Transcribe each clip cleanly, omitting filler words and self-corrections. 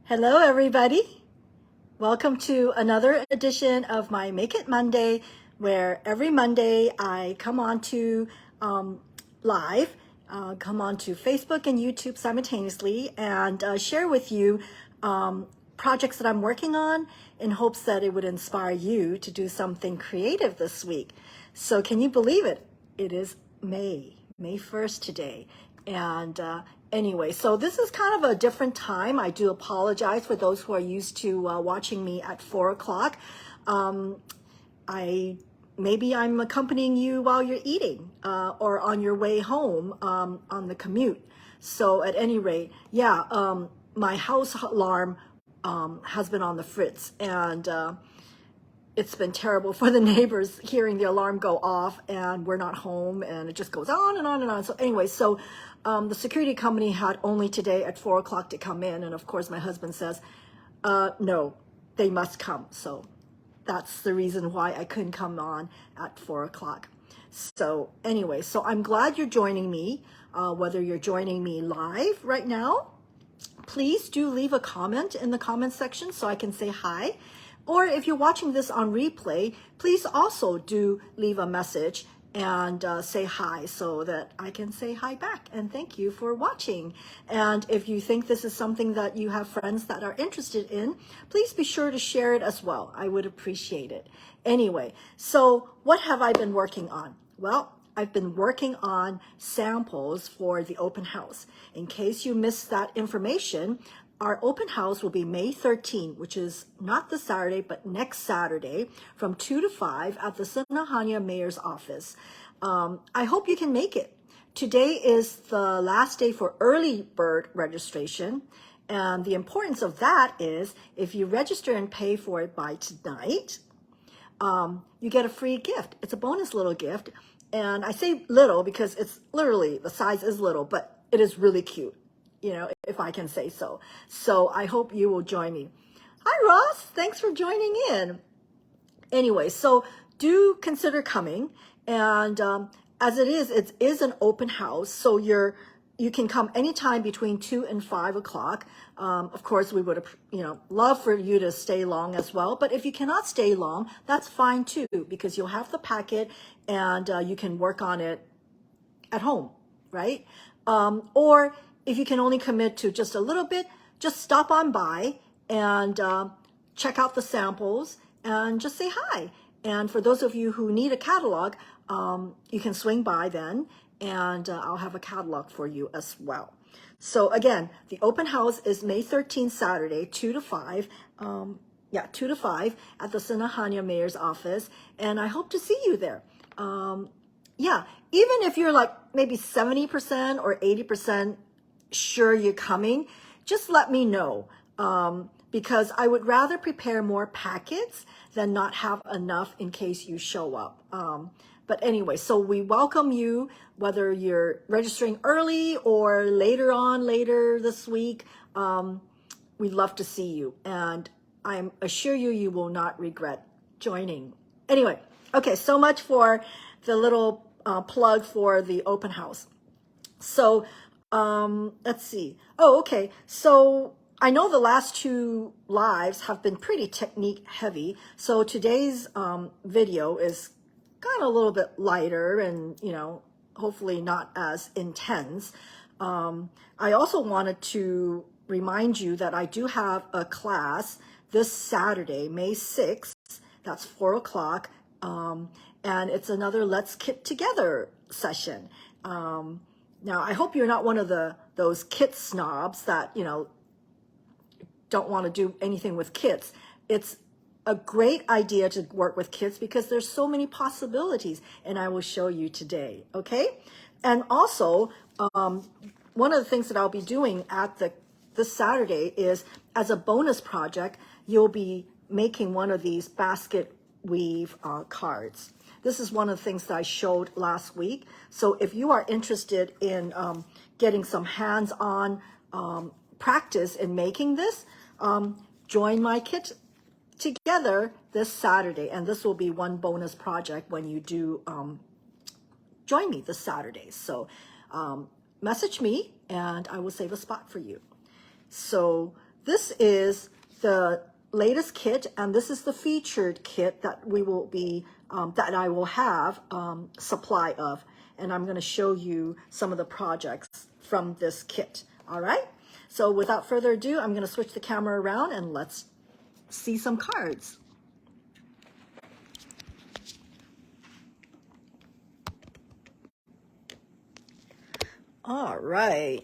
Hello, everybody. Welcome to another edition of my Make It Monday, where every Monday I come on to live, come on to Facebook and YouTube simultaneously, and share with you projects that I'm working on in hopes that it would inspire you to do something creative this week. So can you believe it? It is May 1st today. And anyway, so this is kind of a different time. I do apologize for those who are used to watching me at 4 o'clock. Maybe I'm accompanying you while you're eating or on your way home on the commute. So at any rate, yeah, my house alarm has been on the fritz, and it's been terrible for the neighbors hearing the alarm go off and we're not home, and it just goes on and on and on. So anyway, so the security company had only today at 4 o'clock to come in. And of course, my husband says, no, they must come. So that's the reason why I couldn't come on at 4 o'clock. So anyway, so I'm glad you're joining me, whether you're joining me live right now. Please do leave a comment in the comment section so I can say hi. Or if you're watching this on replay, please also do leave a message and say hi so that I can say hi back and thank you for watching. And if you think this is something that you have friends that are interested in, please be sure to share it as well. I would appreciate it. Anyway, so what have I been working on? Well, I've been working on samples for the open house. In case you missed that information, our open house will be May 13, which is not this Saturday, but next Saturday from 2 to 5 at the Sinahanya Mayor's office. I hope you can make it. Today is the last day for early bird registration. And the importance of that is if you register and pay for it by tonight, you get a free gift. It's a bonus little gift. And I say little because it's literally, the size is little, but it is really cute, you know, if I can say so. So I hope you will join me. Hi, Ross. Thanks for joining in. Anyway, so do consider coming. And as it is an open house. So you can come anytime between 2 and 5 o'clock. Of course, we would, love for you to stay long as well. But if you cannot stay long, that's fine too, because you'll have the packet and you can work on it at home, right? Or if you can only commit to just a little bit, just stop on by and check out the samples and just say hi. And for those of you who need a catalog, you can swing by then and I'll have a catalog for you as well. So again, the open house is May 13th, Saturday, 2 to 5. 2 to 5 at the Sinahanya Mayor's office. And I hope to see you there. Even if you're like maybe 70% or 80% sure you're coming, just let me know, because I would rather prepare more packets than not have enough in case you show up. But anyway, so we welcome you, whether you're registering early or later this week. We'd love to see you, and I assure you, you will not regret joining. Anyway, okay, so much for the little plug for the open house. So let's see. Oh, okay. So I know the last two lives have been pretty technique heavy. So today's video is kind of a little bit lighter and, hopefully not as intense. I also wanted to remind you that I do have a class this Saturday, May 6th. That's 4 o'clock. And it's another Let's Kit Together session. Now, I hope you're not one of those kit snobs that, don't want to do anything with kits. It's a great idea to work with kits because there's so many possibilities, and I will show you today, okay? And also, one of the things that I'll be doing at this Saturday is, as a bonus project, you'll be making one of these basket weave cards. This is one of the things that I showed last week. So if you are interested in getting some hands-on practice in making this, join my kit together this Saturday. And this will be one bonus project when you do join me this Saturday. So message me and I will save a spot for you. So this is the latest kit, and this is the featured kit that we will be, that I will have supply of. And I'm going to show you some of the projects from this kit. All right. So without further ado, I'm going to switch the camera around and let's see some cards. All right.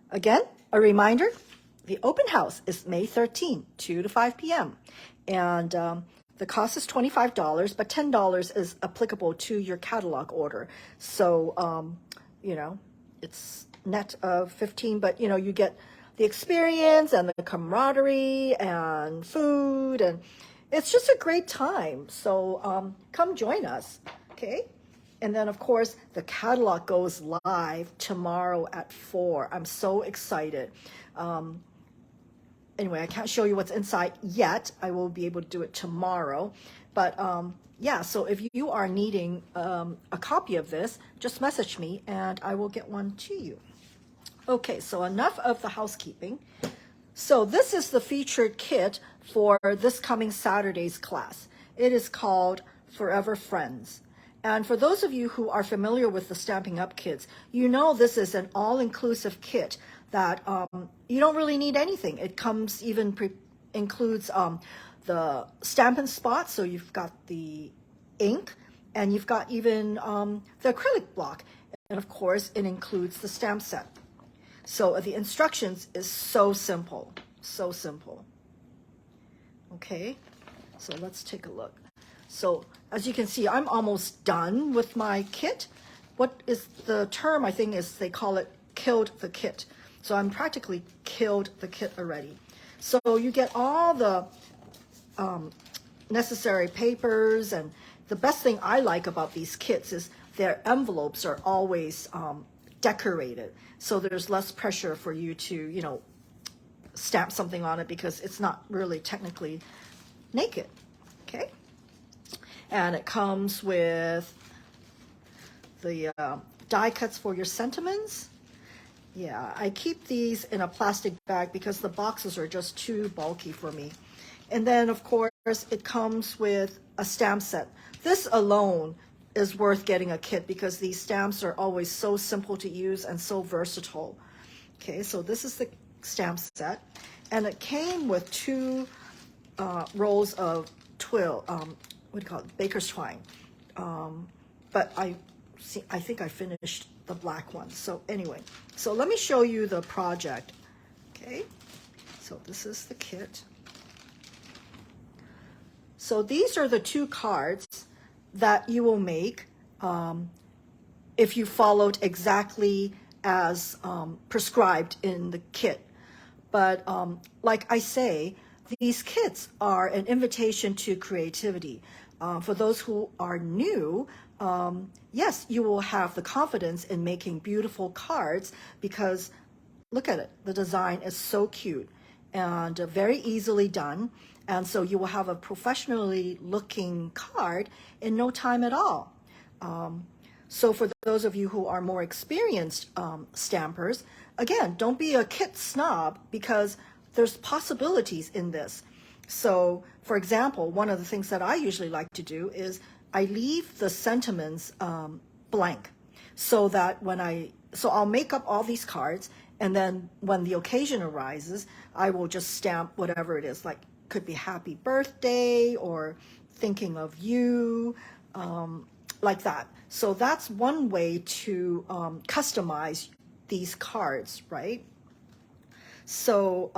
Again, a reminder, the open house is May 13th, 2 to 5 p.m. And the cost is $25, but $10 is applicable to your catalog order. So, you know, it's net of 15, but, you know, you get the experience and the camaraderie and food, and it's just a great time. So come join us, okay? And then, of course, the catalog goes live tomorrow at 4. I'm so excited. Anyway, I can't show you what's inside yet. I will be able to do it tomorrow. But yeah, so if you are needing a copy of this, just message me and I will get one to you. Okay, so enough of the housekeeping. So this is the featured kit for this coming Saturday's class. It is called Forever Friends. And for those of you who are familiar with the Stampin' Up kits, you know this is an all-inclusive kit that you don't really need anything. It comes even includes the Stampin' Spot, so you've got the ink, and you've got even the acrylic block. And of course, it includes the stamp set. So the instructions is so simple, so simple. Okay, so let's take a look. So as you can see, I'm almost done with my kit. What is the term, I think, is they call it killed the kit. So I'm practically killed the kit already. So you get all the necessary papers, and the best thing I like about these kits is their envelopes are always decorated. So there's less pressure for you to, you know, stamp something on it because it's not really technically naked, okay? And it comes with the die cuts for your sentiments. Yeah, I keep these in a plastic bag because the boxes are just too bulky for me. And then, of course, it comes with a stamp set. This alone is worth getting a kit because these stamps are always so simple to use and so versatile. Okay, so this is the stamp set. And it came with 2 rolls of twill, what do you call it, baker's twine. But I think I finished the black one. So anyway, so let me show you the project. Okay, so this is the kit. So these are the 2 cards that you will make if you followed exactly as prescribed in the kit. But like I say, these kits are an invitation to creativity. For those who are new, yes, you will have the confidence in making beautiful cards because look at it. The design is so cute and very easily done. And so you will have a professionally looking card in no time at all. So for those of you who are more experienced stampers, again, don't be a kit snob because there's possibilities in this. So, for example, one of the things that I usually like to do is I leave the sentiments blank so that so I'll make up all these cards, and then when the occasion arises, I will just stamp whatever it is, like could be happy birthday or thinking of you, like that. So that's one way to customize these cards, right? So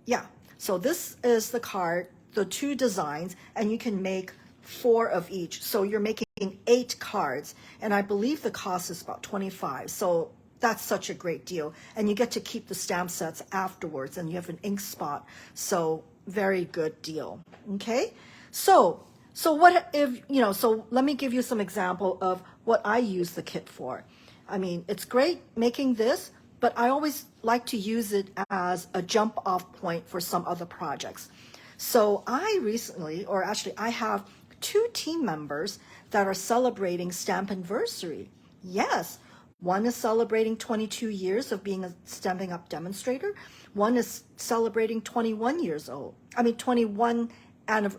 yeah, so this is the card, the 2 designs, and you can make 4 of each. So you're making 8 cards, and I believe the cost is about $25. So that's such a great deal, and you get to keep the stamp sets afterwards, and you have an ink spot. So very good deal. Okay, so what if, you know, so let me give you some example of what I use the kit for. I mean, it's great making this, but I always like to use it as a jump off point for some other projects. So I recently, or actually I have 2 team members that are celebrating Stampinversary. Yes, One is celebrating 22 years of being a Stampin' Up demonstrator. One is celebrating 21 years old. 21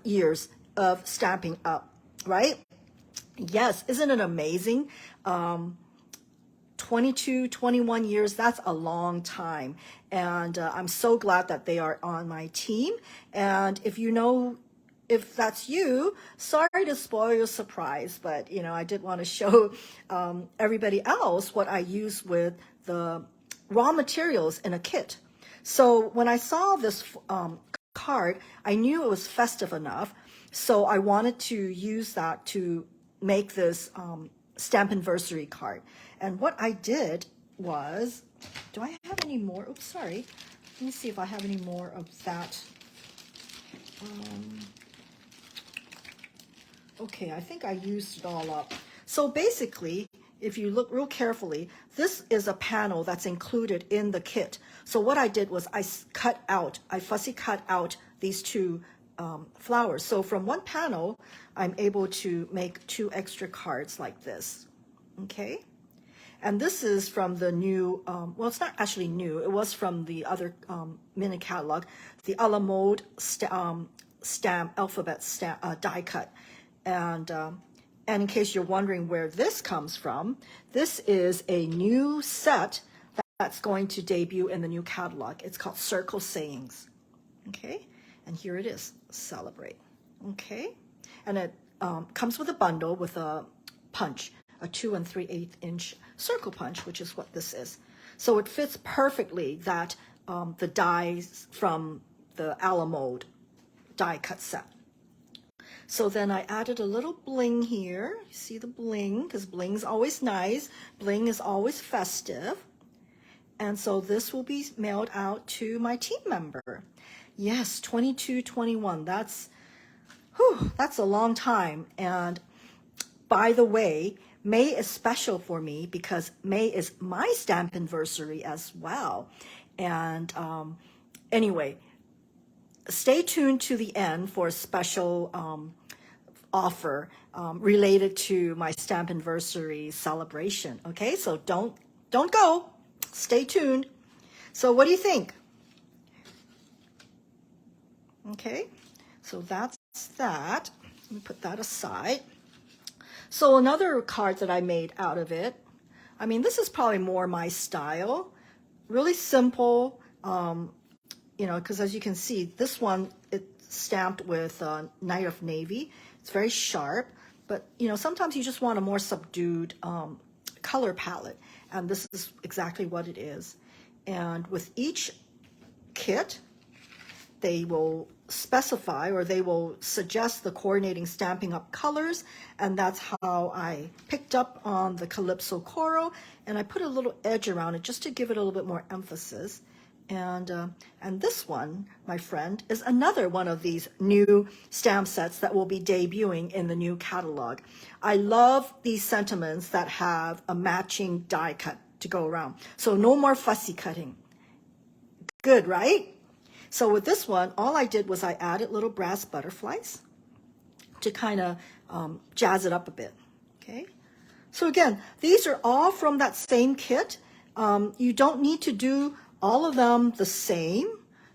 years of Stampin' Up, right? Yes, isn't it amazing? 22, 21 years, that's a long time. And I'm so glad that they are on my team. And if that's you, sorry to spoil your surprise, but I did want to show everybody else what I use with the raw materials in a kit. So when I saw this card, I knew it was festive enough. So I wanted to use that to make this Stampiversary card. And what I did was, do I have any more? Oops, sorry. Let me see if I have any more of that. Okay, I think I used it all up. So basically, if you look real carefully, this is a panel that's included in the kit. So what I did was I fussy cut out these two flowers. So from one panel, I'm able to make 2 extra cards like this, okay? And this is from the new, well, it's not actually new. It was from the other mini catalog, the a la mode alphabet die cut. And in case you're wondering where this comes from, this is a new set that's going to debut in the new catalog. It's called Circle Sayings, okay? And here it is, Celebrate, okay? And it comes with a bundle with a punch, a 2 3/8 inch circle punch, which is what this is. So it fits perfectly that the dies from the a la mode die cut set. So then I added a little bling here. You see the bling, because bling's always nice. Bling is always festive. And so this will be mailed out to my team member. Yes, 22, 21. That's a long time. And by the way, May is special for me because May is my Stampiversary as well. And anyway, stay tuned to the end for a special offer related to my Stampiversary celebration. Okay, so don't go. Stay tuned. So what do you think? Okay, so that's that. Let me put that aside. So another card that I made out of it, this is probably more my style. Really simple, because as you can see, this one, it's stamped with Night of Navy. It's very sharp, but sometimes you just want a more subdued color palette, and this is exactly what it is. And with each kit, they will specify or they will suggest the coordinating Stampin' Up colors, and that's how I picked up on the Calypso Coral, and I put a little edge around it just to give it a little bit more emphasis. And this one, my friend, is another one of these new stamp sets that will be debuting in the new catalog. I love these sentiments that have a matching die cut to go around. So no more fussy cutting. Good, right? So with this one, all I did was I added little brass butterflies to kind of jazz it up a bit, okay? So again, these are all from that same kit. You don't need to do all of them the same.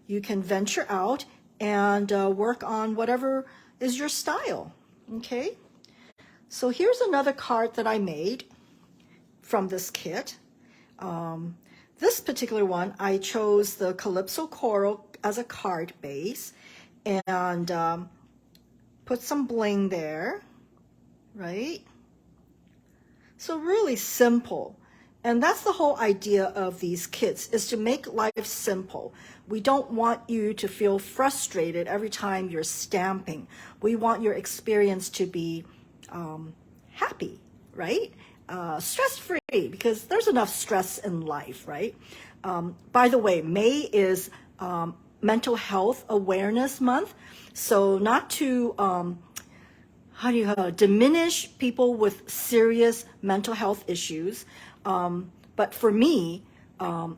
You can venture out and work on whatever is your style, okay? So here's another card that I made from this kit. This particular one, I chose the Calypso Coral as a card base and put some bling there, right? So really simple. And that's the whole idea of these kits, is to make life simple. We don't want you to feel frustrated every time you're stamping. We want your experience to be happy, right? Stress-free, because there's enough stress in life, right? By the way, May is Mental Health Awareness Month, so not to diminish people with serious mental health issues, but for me,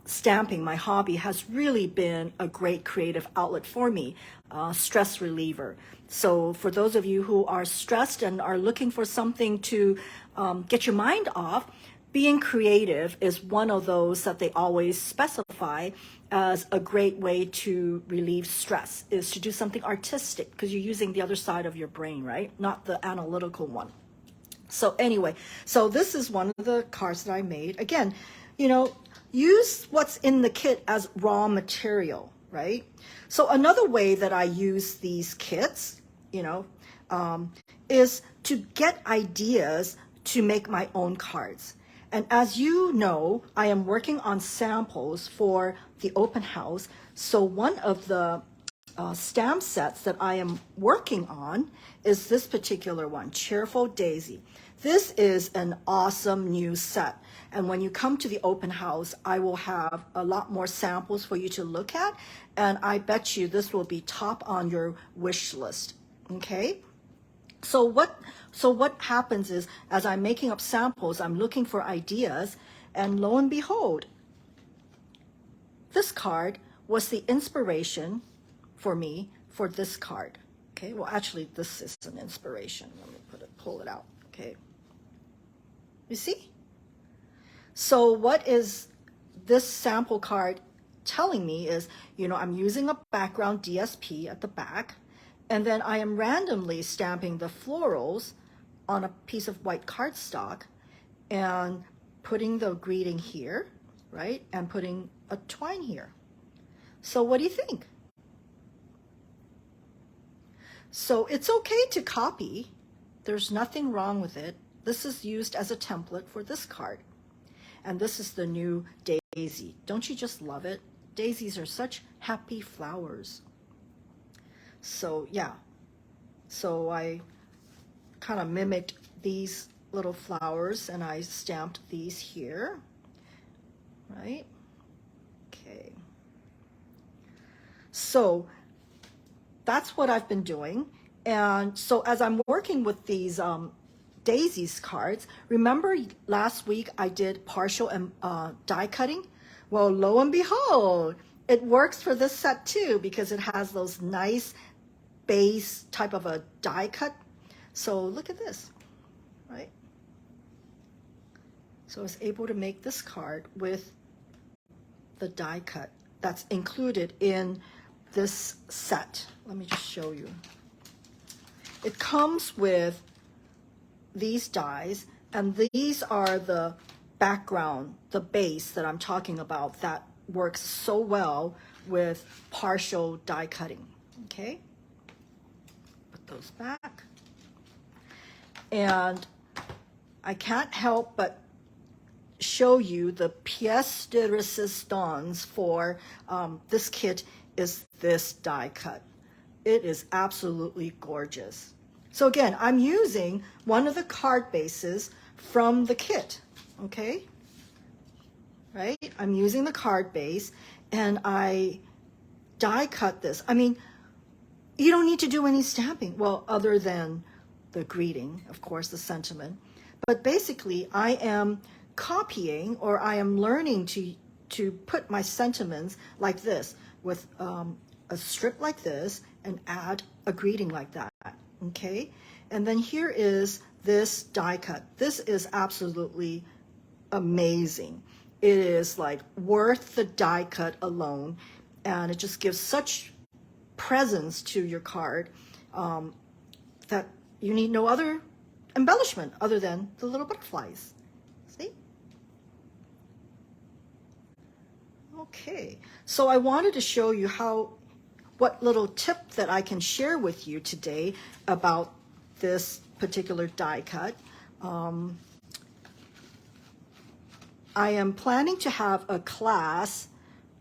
stamping, my hobby, has really been a great creative outlet for me, stress reliever. So for those of you who are stressed and are looking for something to get your mind off, being creative is one of those that they always specify as a great way to relieve stress, is to do something artistic, because you're using the other side of your brain, right? Not the analytical one. So anyway, so this is one of the cards that I made. Again, you know, use what's in the kit as raw material, right? So another way that I use these kits, you know, is to get ideas to make my own cards. And as you know, I am working on samples for the open house. So one of the stamp sets that I am working on is this particular one, Cheerful Daisy. This is an awesome new set. And when you come to the open house, I will have a lot more samples for you to look at. And I bet you this will be top on your wish list, okay? So what happens is, as I'm making up samples, I'm looking for ideas, and lo and behold, this card was the inspiration for me for this card. Okay, well actually this is an inspiration. Let me pull it out. Okay. You see? So what is this sample card telling me is, you know, I'm using a background DSP at the back, and then I am randomly stamping the florals on a piece of white cardstock and putting the greeting here, right? And putting a twine here. So what do you think? So it's okay to copy. There's nothing wrong with it. This is used as a template for this card. And this is the new daisy. Don't you just love it? Daisies are such happy flowers. So yeah, so I kind of mimicked these little flowers and I stamped these here, right? Okay. So that's what I've been doing. And so as I'm working with these daisies cards, remember last week I did partial die cutting? Well, lo and behold, it works for this set too, because it has those nice base type of a die cut. So look at this, right? So I was able to make this card with the die cut that's included in this set. Let me just show you. It comes with these dies, and these are the background, the base that I'm talking about that works so well with partial die cutting. Okay, put those back. And I can't help but show you the pièce de résistance for this kit is this die cut. It is absolutely gorgeous. So again, I'm using one of the card bases from the kit, okay? Right? I'm using the card base and I die cut this. I mean, you don't need to do any stamping, well, other than the greeting, of course, the sentiment. But basically, I am copying, or I am learning to put my sentiments like this with a strip like this and add a greeting like that, okay? And then here is this die cut. This is absolutely amazing. It is like worth the die cut alone, and it just gives such presence to your card that you need no other embellishment other than the little butterflies. See? Okay, so I wanted to show you what little tip that I can share with you today about this particular die cut. I am planning to have a class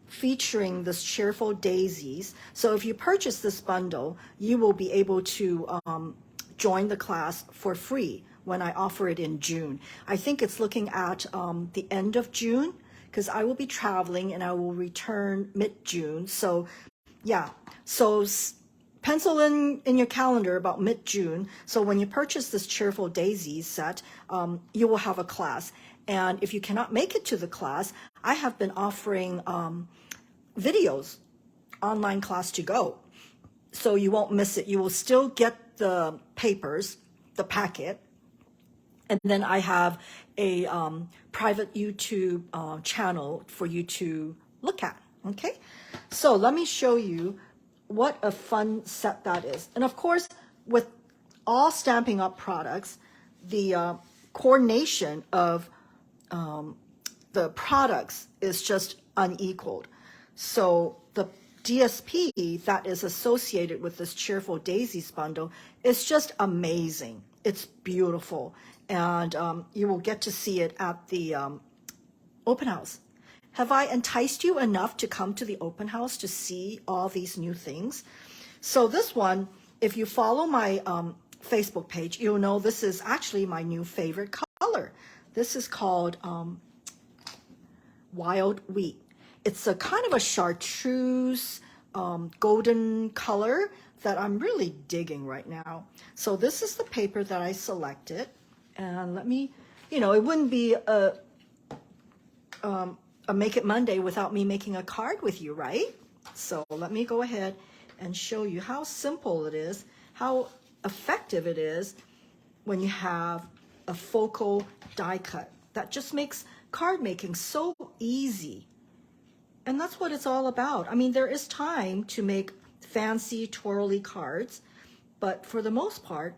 featuring this Cheerful Daisies. So if you purchase this bundle, you will be able to join the class for free when I offer it in June. I think it's looking at the end of June, because I will be traveling and I will return mid-June. So yeah, so pencil in your calendar about mid-June. So when you purchase this Cheerful Daisies set, you will have a class. And if you cannot make it to the class, I have been offering videos, online class to go. So you won't miss it. You will still get the papers, the packet, And then I have a private YouTube channel for you to look at, okay? So let me show you what a fun set that is. And of course, with all Stampin' Up products, the coordination of the products is just unequaled. So the DSP that is associated with this Cheerful Daisies bundle is just amazing. It's beautiful. And you will get to see it at the open house. Have I enticed you enough to come to the open house to see all these new things? So this one, if you follow my Facebook page, you'll know this is actually my new favorite color. This is called Wild Wheat. It's a kind of a chartreuse golden color that I'm really digging right now. So this is the paper that I selected. And let me, you know, it wouldn't be a Make It Monday without me making a card with you, right? So let me go ahead and show you how simple it is, how effective it is when you have a focal die cut. That just makes card making so easy. And that's what it's all about. I mean, there is time to make fancy twirly cards, but for the most part,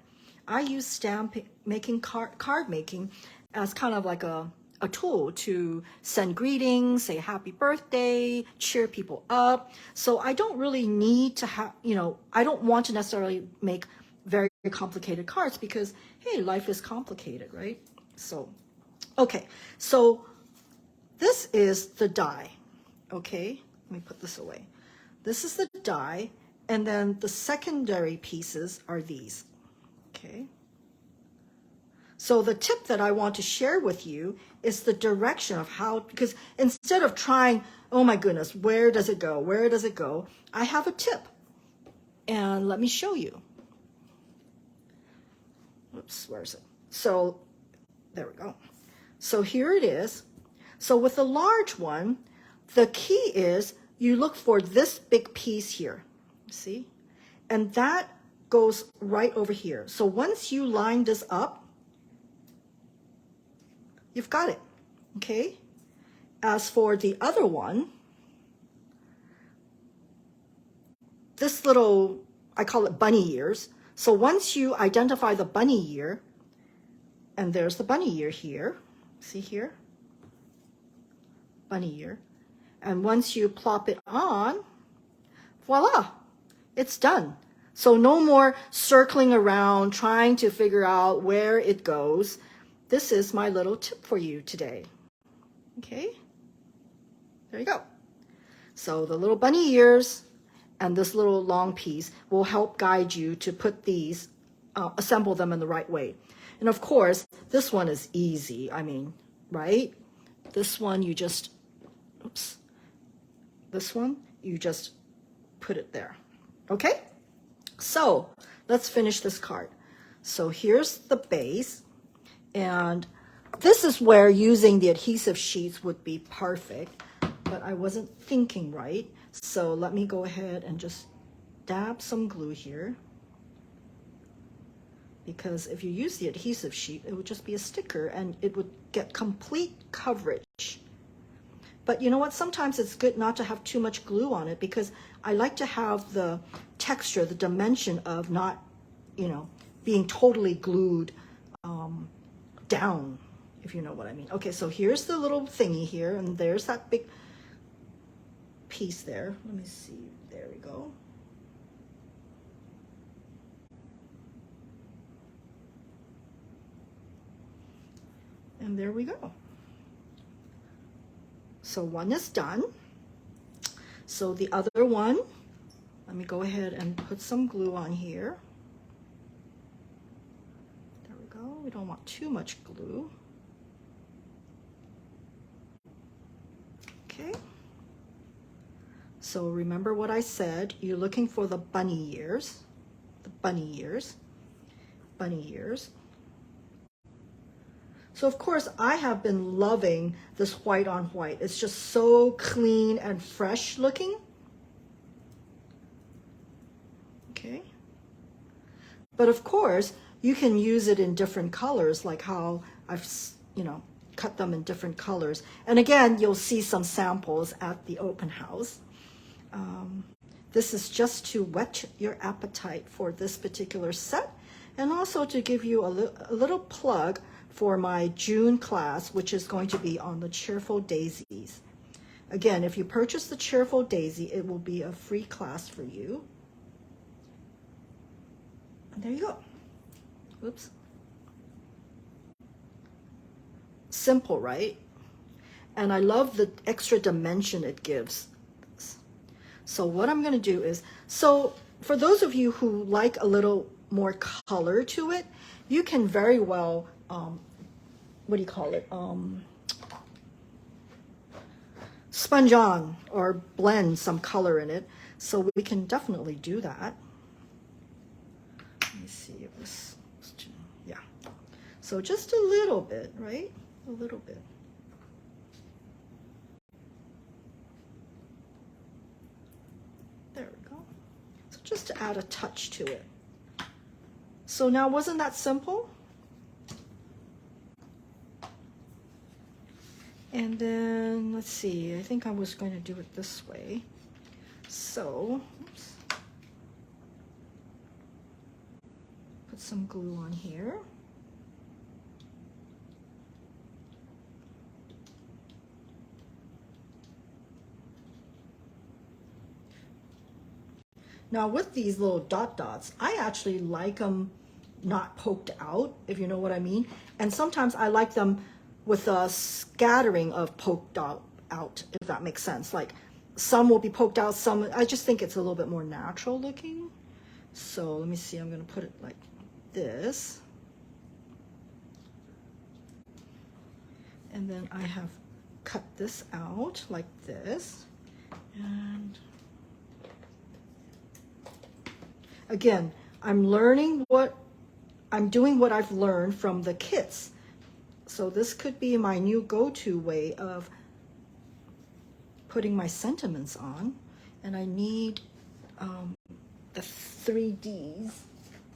I use card making as kind of like a tool to send greetings, say happy birthday, cheer people up. So I don't really need to have, you know, I don't want to necessarily make very complicated cards because, hey, life is complicated, right? So, okay, so this is the die, okay? Let me put this away. This is the die, and then the secondary pieces are these, okay? So the tip that I want to share with you is the direction of how, because instead of trying, oh my goodness, where does it go? Where does it go? I have a tip, and let me show you. Oops, where is it? So there we go. So here it is. So with the large one, the key is you look for this big piece here, see? And that goes right over here. So once you line this up, you've got it, okay? As for the other one, this little, I call it bunny ears. So once you identify the bunny ear, and there's the bunny ear here, see here? Bunny ear. And once you plop it on, voila, it's done. So no more circling around trying to figure out where it goes. This is my little tip for you today. Okay, there you go. So the little bunny ears and this little long piece will help guide you to put these, assemble them in the right way. And of course, this one is easy. I mean, right? This one you just, oops. This one, you just put it there. Okay? So let's finish this card. So here's the base. And this is where using the adhesive sheets would be perfect, but I wasn't thinking right. So let me go ahead and just dab some glue here. Because if you use the adhesive sheet, it would just be a sticker and it would get complete coverage. But you know what? Sometimes it's good not to have too much glue on it because I like to have the texture, the dimension of not, you know, being totally glued down, if you know what I mean. Okay, so here's the little thingy here, and there's that big piece there. Let me see. There we go. And there we go. So one is done. So the other one, let me go ahead and put some glue on here. There we go. We don't want too much glue. Okay. So remember what I said. You're looking for the bunny ears. The bunny ears. Bunny ears. So of course I have been loving this white on white. It's just so clean and fresh looking. Okay. But of course you can use it in different colors, like how I've, you know, cut them in different colors. And again, you'll see some samples at the open house. This is just to whet your appetite for this particular set, and also to give you a little plug for my June class, which is going to be on the Cheerful Daisies. Again, if you purchase the Cheerful Daisy, it will be a free class for you. And there you go. Whoops. Simple, right? And I love the extra dimension it gives. So what I'm going to do is, so for those of you who like a little more color to it, you can very well, what do you call it? Sponge on or blend some color in it. So we can definitely do that. Let me see if this, yeah. So just a little bit, right? A little bit. There we go. So just to add a touch to it. So now, wasn't that simple? And then, let's see, I think I was going to do it this way. So, oops. Put some glue on here. Now with these little dot dots, I actually like them not poked out, if you know what I mean. And sometimes I like them with a scattering of poked out, if that makes sense. Like some will be poked out, some, I just think it's a little bit more natural looking. So let me see, I'm gonna put it like this. And then I have cut this out like this. And again, I'm doing what I've learned from the kits. So this could be my new go-to way of putting my sentiments on. And I need the 3Ds,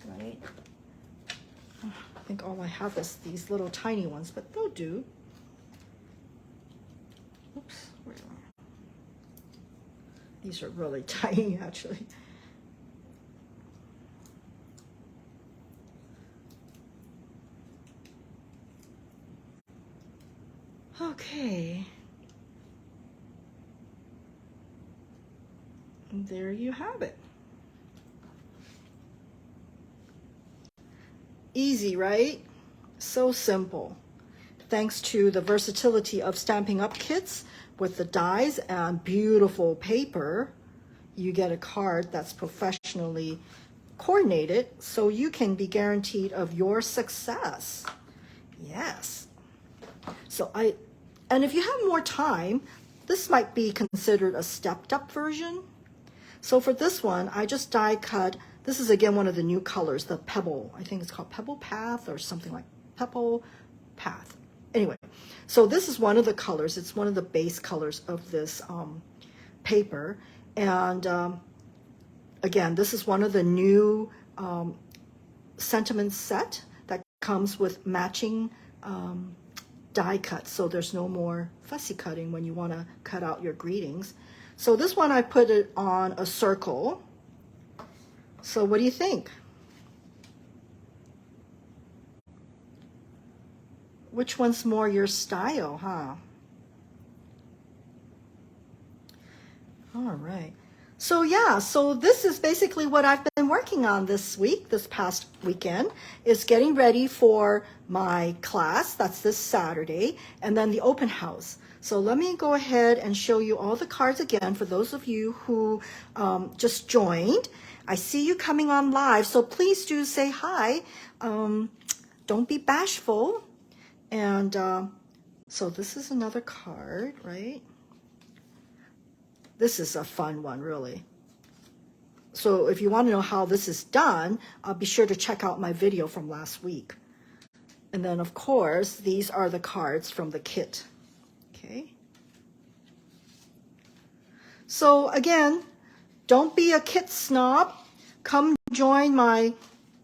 right? I think all I have is these little tiny ones, but they'll do. Oops, where are these? Are really tiny, actually. Okay. And there you have it. Easy, right? So simple. Thanks to the versatility of Stampin' Up kits with the dies and beautiful paper, you get a card that's professionally coordinated, so you can be guaranteed of your success. Yes. So and if you have more time, this might be considered a stepped up version. So for this one, I just die cut. This is again one of the new colors, the Pebble. I think it's called Pebble Path or something like Pebble Path. Anyway, so this is one of the colors. It's one of the base colors of this paper. And again, this is one of the new sentiment set that comes with matching die cuts, so there's no more fussy cutting when you want to cut out your greetings. So this one I put it on a circle. So what do you think? Which one's more your style, huh? All right. So yeah, so this is basically what I've been working on this week, this past weekend, is getting ready for my class. That's this Saturday, and then the open house. So let me go ahead and show you all the cards again for those of you who just joined. I see you coming on live, so please do say hi. Don't be bashful. And so this is another card, right? This is a fun one, really. So if you want to know how this is done, be sure to check out my video from last week. And then, of course, these are the cards from the kit. Okay. So again, don't be a kit snob. Come join my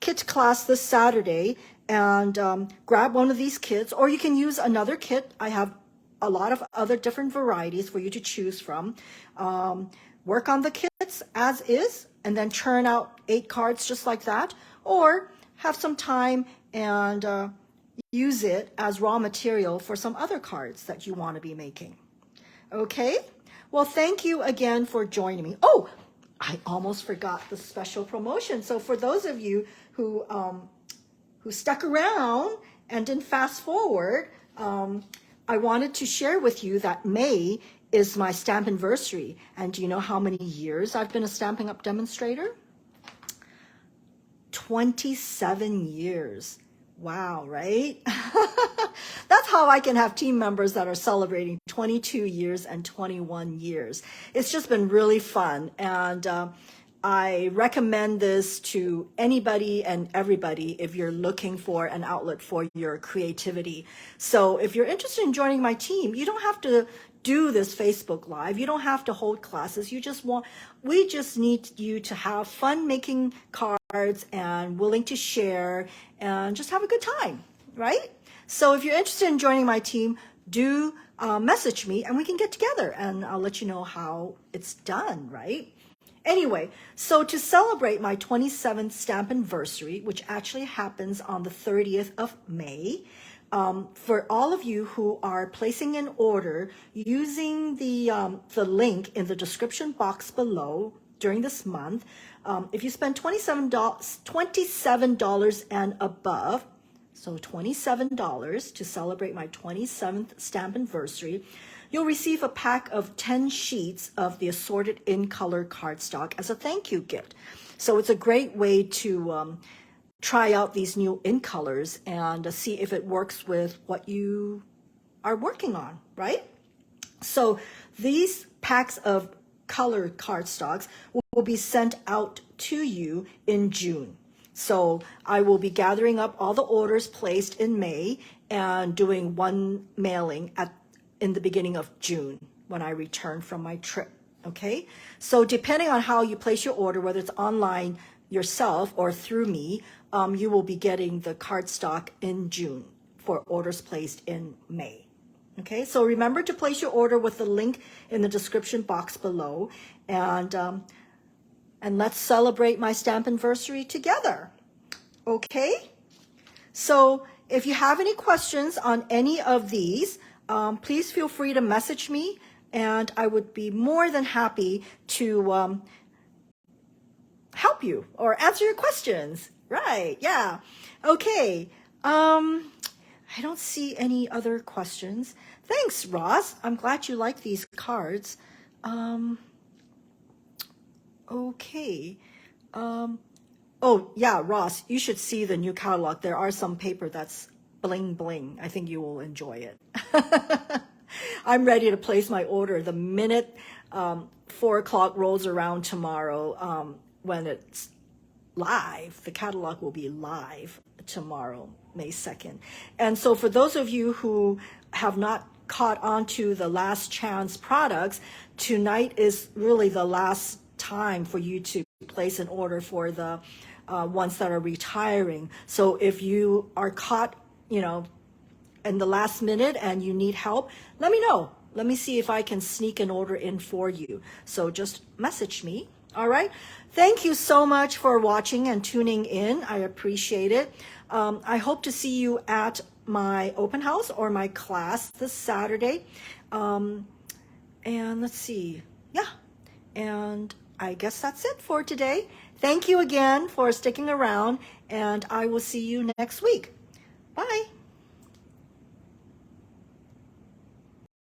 kit class this Saturday and grab one of these kits, or you can use another kit. I have a lot of other different varieties for you to choose from. Work on the kits as is and then churn out 8 cards just like that, or have some time and use it as raw material for some other cards that you want to be making. Okay? Well, thank you again for joining me. Oh, I almost forgot the special promotion. So for those of you who stuck around and didn't fast forward, I wanted to share with you that May is my Stampiversary. And do you know how many years I've been a Stampin' Up! Demonstrator? 27 years. Wow, right? That's how I can have team members that are celebrating 22 years and 21 years. It's just been really fun. And I recommend this to anybody and everybody if you're looking for an outlet for your creativity. So if you're interested in joining my team, you don't have to do this Facebook Live. You don't have to hold classes. We just need you to have fun making cards and willing to share and just have a good time, right? So if you're interested in joining my team, do message me and we can get together and I'll let you know how it's done, right? Anyway, so to celebrate my 27th Stampiversary, which actually happens on the 30th of May, for all of you who are placing an order using the link in the description box below during this month, if you spend $27 and above, so $27 to celebrate my 27th Stampiversary, you'll receive a pack of 10 sheets of the assorted in-color cardstock as a thank you gift. So it's a great way to try out these new in-colors and see if it works with what you are working on, right? So these packs of colored cardstocks will be sent out to you in June. So I will be gathering up all the orders placed in May and doing one mailing in the beginning of June when I return from my trip, okay? So depending on how you place your order, whether it's online yourself or through me, you will be getting the cardstock in June for orders placed in May. Okay, so remember to place your order with the link in the description box below, and let's celebrate my Stampiversary together. Okay, so if you have any questions on any of these, please feel free to message me, and I would be more than happy to help you or answer your questions. Right, yeah. Okay, I don't see any other questions. Thanks, Ross. I'm glad you like these cards. Okay. Oh, yeah, Ross, you should see the new catalog. There are some paper that's bling bling. I think you will enjoy it. I'm ready to place my order the minute 4 o'clock rolls around tomorrow. When it's live, the catalog will be live tomorrow, May 2nd. And so for those of you who have not caught on to the last chance products, tonight is really the last time for you to place an order for the ones that are retiring. So if you are caught, in the last minute and you need help, let me know. Let me see if I can sneak an order in for you. So just message me. All right. Thank you so much for watching and tuning in. I appreciate it. I hope to see you at my open house or my class this Saturday. And let's see. Yeah. And I guess that's it for today. Thank you again for sticking around, and I will see you next week.